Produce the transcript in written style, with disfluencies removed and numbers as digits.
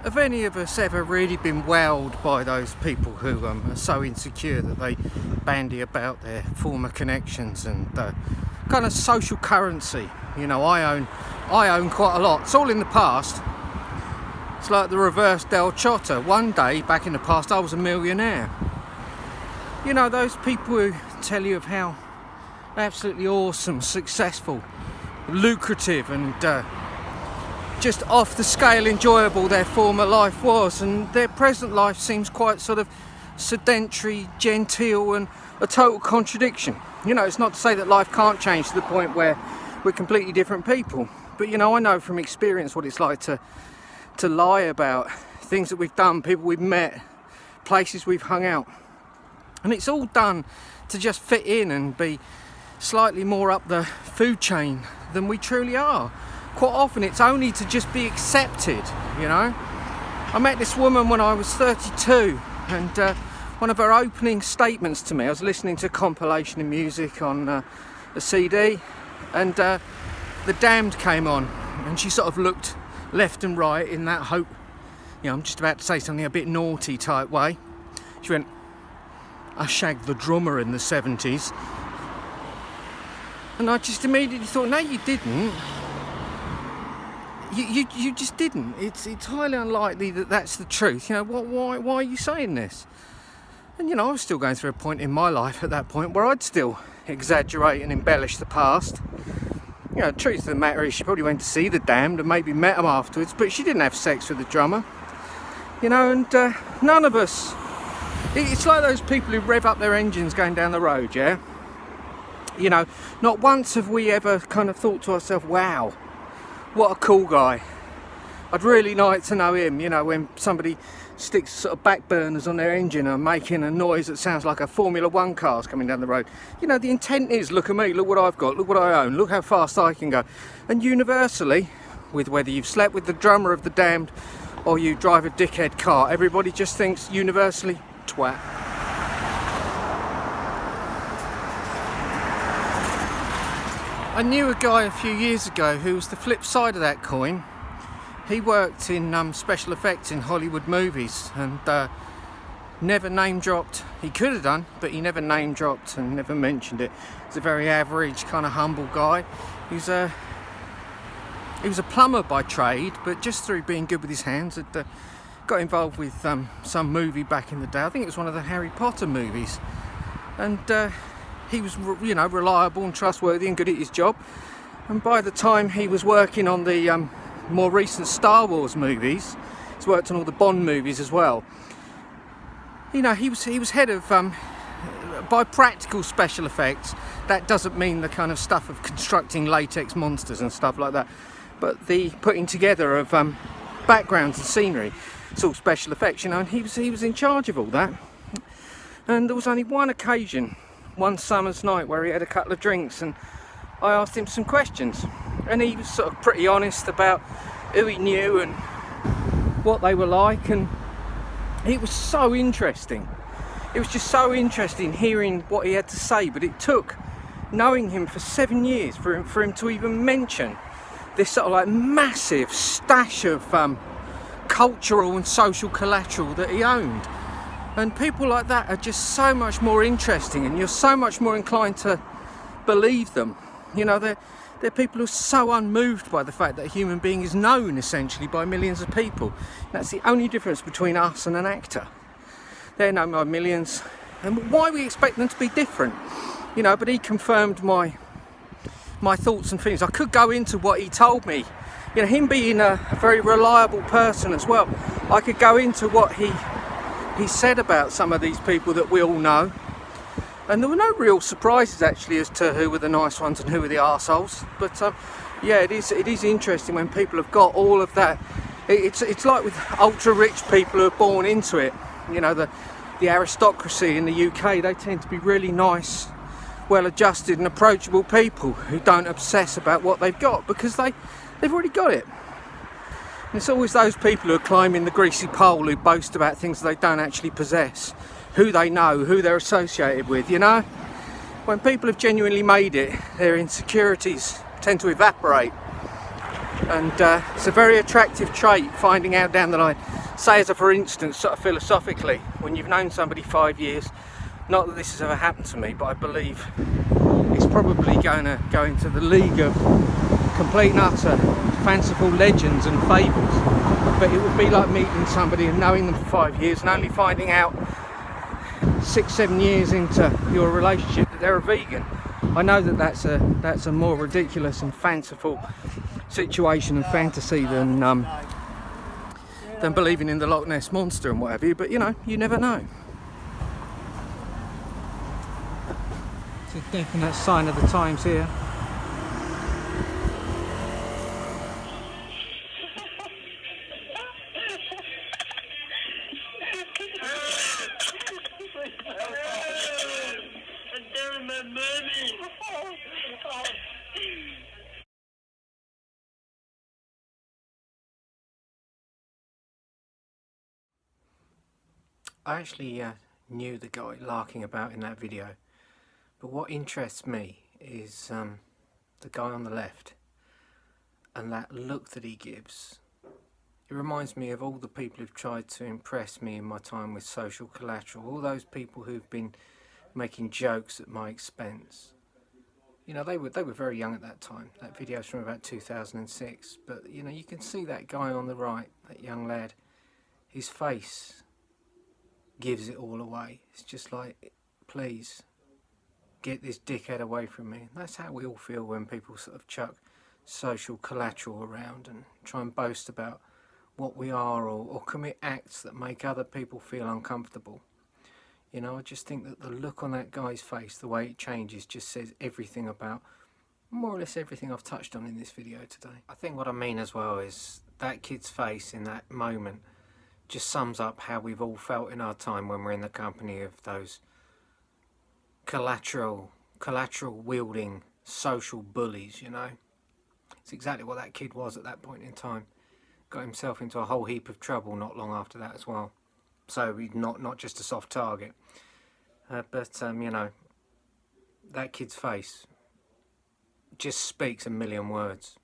Have any of us ever really been wowed by those people who are so insecure that they bandy about their former connections and kind of social currency? You know, I own quite a lot. It's all in the past. It's like the reverse Del Chotta. One day back in the past, I was a millionaire. You know, those people who tell you of how absolutely awesome, successful, lucrative, and just off the scale enjoyable their former life was, and their present life seems quite sort of sedentary, genteel, and a total contradiction. You know, it's not to say that life can't change to the point where we're completely different people, but you know, I know from experience what it's like to lie about things that we've done, people we've met, places we've hung out, and it's all done to just fit in and be slightly more up the food chain than we truly are. Quite often it's only to just be accepted, you know. I met this woman when I was 32, and one of her opening statements to me, I was listening to a compilation of music on a CD, and The Damned came on, and she sort of looked left and right in that hope, you know, I'm just about to say something a bit naughty type way. She went, "I shagged the drummer in the 70s. And I just immediately thought, no, you didn't. You just didn't. It's highly unlikely that that's the truth. You know, why are you saying this? And you know, I was still going through a point in my life at that point where I'd still exaggerate and embellish the past. You know, the truth of the matter is she probably went to see the Damned and maybe met them afterwards, but she didn't have sex with the drummer. You know, and none of us... It's like those people who rev up their engines going down the road, yeah? You know, not once have we ever kind of thought to ourselves, wow, what a cool guy. I'd really like to know him. You know, when somebody sticks sort of back burners on their engine and making a noise that sounds like a Formula One car's coming down the road. You know, the intent is, look at me, look what I've got, look what I own, look how fast I can go. And universally, with whether you've slept with the drummer of the Damned or you drive a dickhead car, everybody just thinks universally, twat. I knew a guy a few years ago who was the flip side of that coin. He worked in special effects in Hollywood movies and never name dropped. He could have done, but he never name dropped and never mentioned it. He's a very average, kind of humble guy. He was a plumber by trade, but just through being good with his hands, had got involved with some movie back in the day. I think it was one of the Harry Potter movies, and he was, you know, reliable and trustworthy and good at his job. And by the time he was working on the more recent Star Wars movies, he's worked on all the Bond movies as well. You know, he was head of by practical special effects. That doesn't mean the kind of stuff of constructing latex monsters and stuff like that, but the putting together of backgrounds and scenery. It's all special effects, you know, and he was in charge of all that. And there was only one occasion, one summer's night, where he had a couple of drinks, and I asked him some questions, and he was sort of pretty honest about who he knew and what they were like, and it was so interesting. It was just so interesting hearing what he had to say, but it took knowing him for 7 years for him to even mention this sort of like massive stash of cultural and social collateral that he owned. And people like that are just so much more interesting, and you're so much more inclined to believe them. You know, they're people who are so unmoved by the fact that a human being is known essentially by millions of people. That's the only difference between us and an actor. They're known by millions, and why we expect them to be different? You know, but he confirmed my thoughts and feelings. I could go into what he told me. You know, him being a very reliable person as well. I could go into what he said about some of these people that we all know. And there were no real surprises actually as to who were the nice ones and who were the arseholes. But yeah, it is interesting when people have got all of that. It's like with ultra rich people who are born into it. You know, the aristocracy in the UK, they tend to be really nice, well-adjusted and approachable people who don't obsess about what they've got because they've already got it. And it's always those people who are climbing the greasy pole who boast about things they don't actually possess, who they know, who they're associated with, you know? When people have genuinely made it, their insecurities tend to evaporate. And it's a very attractive trait, finding out down the line. Say, as a for instance, sort of philosophically, when you've known somebody 5 years, not that this has ever happened to me, but I believe it's probably going to go into the league of complete and utter fanciful legends and fables. But it would be like meeting somebody and knowing them for 5 years and only finding out 6-7 years into your relationship that they're a vegan. I know that that's a more ridiculous and fanciful situation and fantasy than believing in the Loch Ness Monster and what have you, but you know, you never know. It's a definite sign of the times here. I actually knew the guy larking about in that video, but what interests me is the guy on the left and that look that he gives. It reminds me of all the people who've tried to impress me in my time with Social Collateral, all those people who've been making jokes at my expense. You know, they were very young at that time. That video's from about 2006, but you know, you can see that guy on the right, that young lad, his face gives it all away. It's just like, please get this dickhead away from me. And that's how we all feel when people sort of chuck social collateral around and try and boast about what we are, or commit acts that make other people feel uncomfortable. You know, I just think that the look on that guy's face, the way it changes, just says everything about more or less everything I've touched on in this video today. I think what I mean as well is that kid's face in that moment just sums up how we've all felt in our time when we're in the company of those collateral wielding social bullies, you know. It's exactly what that kid was at that point in time. Got himself into a whole heap of trouble not long after that as well. So he's not just a soft target. But you know, that kid's face just speaks a million words.